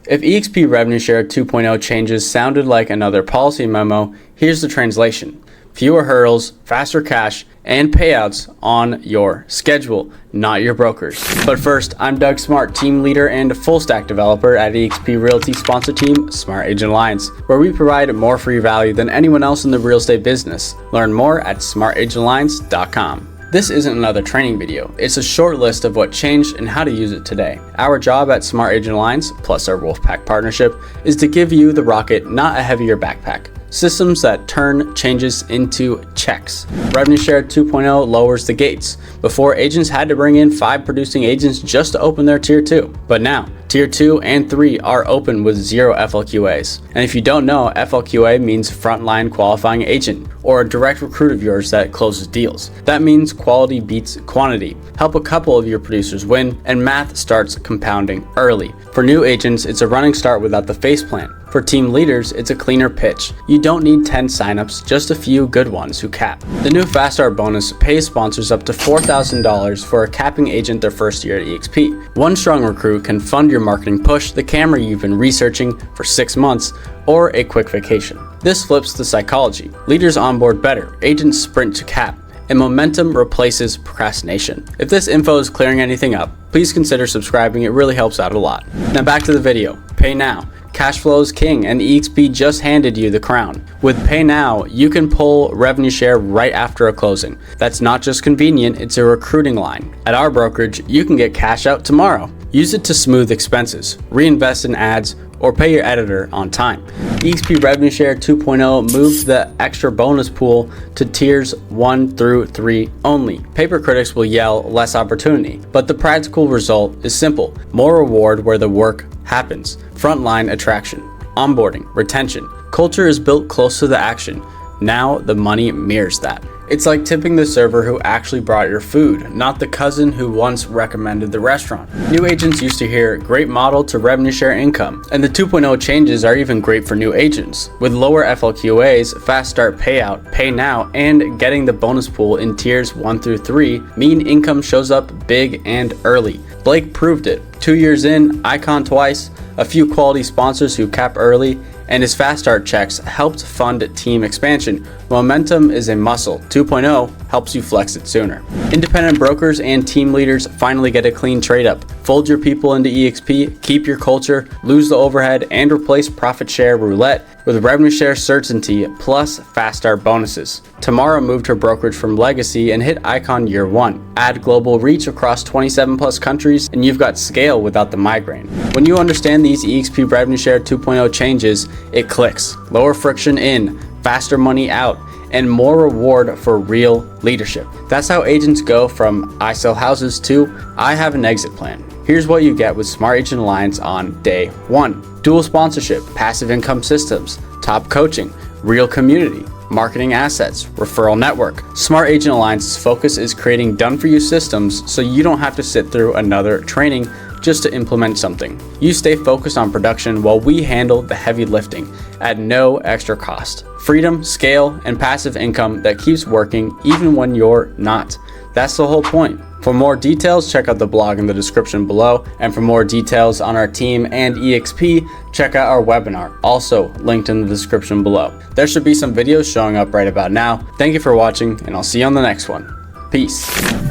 If eXp Revenue Share 2.0 changes sounded like another policy memo, here's the translation. Fewer hurdles, faster cash, and payouts on your schedule, not your brokers. But first, I'm Doug Smart, team leader and full stack developer at eXp Realty sponsor team Smart Agent Alliance, where we provide more free value than anyone else in the real estate business. Learn more at smartagentalliance.com. This isn't another training video, it's a short list of what changed and how to use it today. Our job at Smart Agent Alliance, plus our Wolfpack partnership, is to give you the rocket, not a heavier backpack. Systems that turn changes into checks. Revenue Share 2.0 lowers the gates. Before, agents had to bring in 5 producing agents just to open their Tier 2. But now, Tier 2 and 3 are open with 0 FLQAs. And if you don't know, FLQA means frontline qualifying agent, or a direct recruit of yours that closes deals. That means quality beats quantity. Help a couple of your producers win, and math starts compounding early. For new agents, it's a running start without the face plant. For team leaders, it's a cleaner pitch. You don't need 10 signups, just a few good ones who cap. The new Fast Start bonus pays sponsors up to $4,000 for a capping agent their first year at eXp. One strong recruit can fund your marketing push, the camera you've been researching for 6 months, or a quick vacation. This flips the psychology. Leaders onboard better, agents sprint to cap, and momentum replaces procrastination. If this info is clearing anything up, please consider subscribing, it really helps out a lot. Now back to the video. Pay now. Cash flow is king, and eXp just handed you the crown. With Pay Now, you can pull revenue share right after a closing. That's not just convenient, it's a recruiting line. At our brokerage, you can get cash out tomorrow. Use it to smooth expenses, reinvest in ads, or pay your editor on time. eXp Revenue Share 2.0 moves the extra bonus pool to tiers 1 through 3 only. Paper critics will yell less opportunity, but the practical result is simple. More reward where the work happens. Frontline attraction, onboarding, retention. Culture is built close to the action. Now the money mirrors that. It's like tipping the server who actually brought your food, not the cousin who once recommended the restaurant. New agents used to hear great model to revenue share income, and the 2.0 changes are even great for new agents. With lower FLQAs, fast start payout, pay now, and getting the bonus pool in tiers 1 through 3, mean income shows up big and early. Blake proved it. 2 years in, icon twice, a few quality sponsors who cap early, and his fast start checks helped fund team expansion. Momentum is a muscle. 2.0 helps you flex it sooner. Independent brokers and team leaders finally get a clean trade up. Fold your people into eXp, keep your culture, lose the overhead, and replace profit share roulette with revenue share certainty plus fast start bonuses. Tamara moved her brokerage from legacy and hit icon year 1. Add global reach across 27 plus countries, and you've got scale without the migraine. When you understand these eXp Revenue Share 2.0 changes, it clicks. Lower friction in, faster money out, and more reward for real leadership. That's how agents go from I sell houses to I have an exit plan. Here's what you get with Smart Agent Alliance on day 1. Dual sponsorship, passive income systems, top coaching, real community, marketing assets, referral network. Smart Agent Alliance's focus is creating done-for-you systems so you don't have to sit through another training just to implement something. You stay focused on production while we handle the heavy lifting at no extra cost. Freedom, scale, and passive income that keeps working even when you're not. That's the whole point. For more details, check out the blog in the description below. And for more details on our team and eXp, check out our webinar, also linked in the description below. There should be some videos showing up right about now. Thank you for watching, and I'll see you on the next one. Peace.